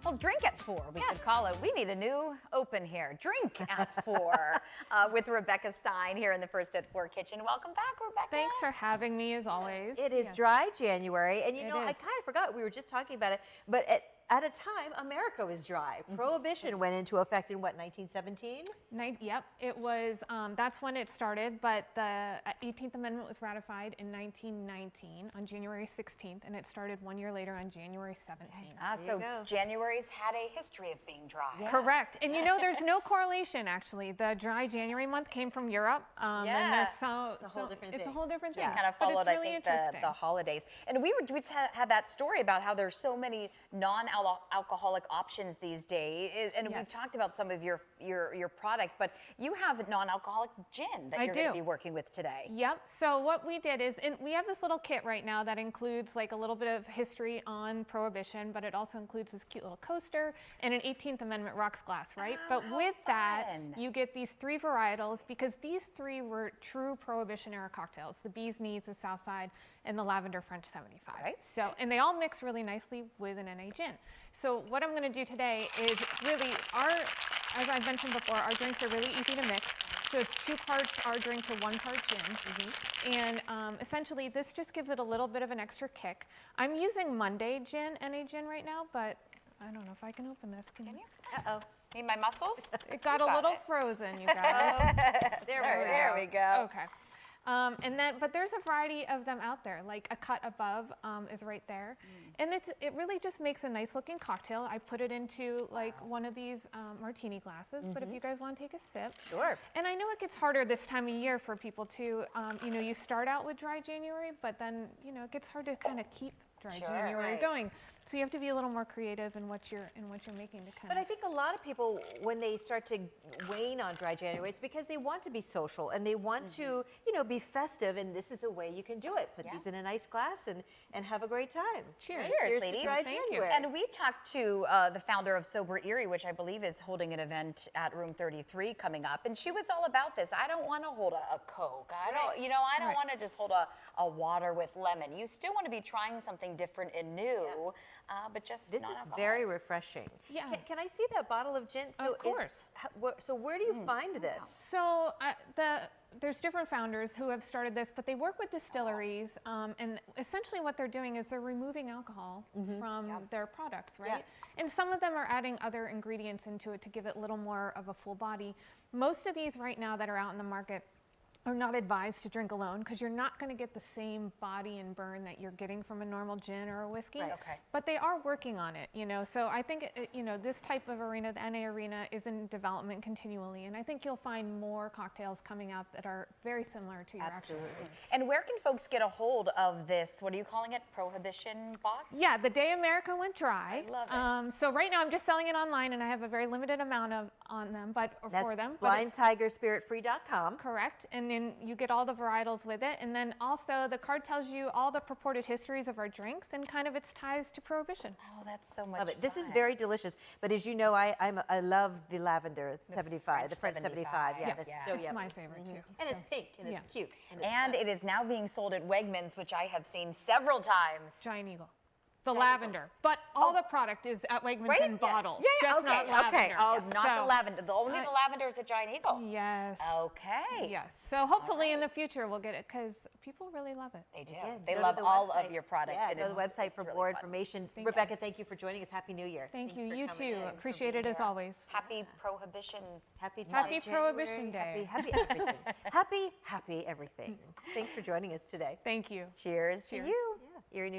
Well, drink at 4, we could call it. We need a new open here. Drink at 4 with Rebecca Stein here in the First at 4 kitchen. Welcome back, Rebecca. Thanks for having me, as always. It is dry January, and you know, I is. kind of forgot we were just talking about it, but at a time, America was dry. Prohibition went into effect in what, 1917? Yep, it was, that's when it started, but the 18th Amendment was ratified in 1919 on January 16th, and it started 1 year later on January 17th. So January's had a history of being dry. Yeah. Correct, and you know, there's no correlation actually. The dry January month came from Europe, and there's it's a whole different thing. It's a whole different thing. Just kind of followed, but it's really I think, the holidays. And we just had that story about how there's so many non-alcoholic options these days, and we talked about some of your product, but you have non-alcoholic gin that you're going to be working with today. Yep. So what we did is, and we have this little kit right now that includes like a little bit of history on Prohibition, but it also includes this cute little coaster and an 18th Amendment rocks glass, right? But with that, you get these 3 varietals, because these 3 were true Prohibition era cocktails: the Bee's Knees, the Southside, and the Lavender French 75. Right. So, and they all mix really nicely with an NA gin. So what I'm going to do today is really as I mentioned before, our drinks are really easy to mix. So it's 2 parts our drink to 1 part gin. And essentially this just gives it a little bit of an extra kick. I'm using Monday gin, NA gin right now, but I don't know if I can open this. Can you? Uh-oh. Need my muscles? It got a little frozen, you guys. There we go. Okay. But there's a variety of them out there. Like a cut above is right there, and it really just makes a nice looking cocktail. I put it into like one of these martini glasses. But if you guys want to take a sip, sure. And I know it gets harder this time of year for people too. You know, you start out with dry January, but then you know it gets hard to kind of keep dry January going. So you have to be a little more creative in what you're making to kind But I think a lot of people, when they start to wane on dry January, it's because they want to be social and they want to, you know, be festive, and this is a way you can do it. Put these in a nice glass and have a great time. Cheers. Cheers, ladies. Dry Thank January. And we talked to the founder of Sober Erie, which I believe is holding an event at Room 33 coming up, and she was all about this. I don't want to hold a Coke. I don't, you know, I don't want to just hold a water with lemon. You still want to be trying something different and new, but just this not is alcohol. very refreshing. Yeah. Can I see that bottle of gin? So Of course. So where do you find this? So there's different founders who have started this, but they work with distilleries, and essentially what they're doing is they're removing alcohol from their products, right? And some of them are adding other ingredients into it to give it a little more of a full body. Most of these right now that are out in the market are not advised to drink alone, because you're not going to get the same body and burn that you're getting from a normal gin or a whiskey. Right. Okay. But they are working on it, you know. So I think you know, this type of arena, the NA arena, is in development continually, and I think you'll find more cocktails coming out that are very similar to your actual drink. And where can folks get a hold of this? What are you calling it? Prohibition box? Yeah, the day America went dry. I love it. So right now I'm just selling it online, and I have a very limited amount on them, for them. BlindTigerSpiritFree.com. Correct, and then you get all the varietals with it, and then also the card tells you all the purported histories of our drinks and kind of its ties to Prohibition. Oh, that's so much Love it. This is fun. very delicious. But as you know, I love the lavender 75, the French 75. Yeah, that's so It's yummy. my favorite too. And it's pink and it's cute. And, And it is now being sold at Wegmans, which I have seen several times. Giant Eagle. The lavender, but all the product is at Wegmans in bottles, just not lavender. Okay. Oh, not the lavender. Only the lavender is at Giant Eagle. Yes. Okay. Yes. So hopefully in the future we'll get it, because people really love it. They do. Again, They go to love the all website. of your products. Yeah, and go to the it's website for really more fun. information. Thank Rebecca, thank you for joining us. Happy New Year. Thank Thanks you. for You coming too. in. Appreciate it as always. Happy Prohibition. Happy Happy January. Prohibition Day. Happy everything. happy everything. Thanks for joining us today. Thank you. Cheers to you. Yeah. Erie News.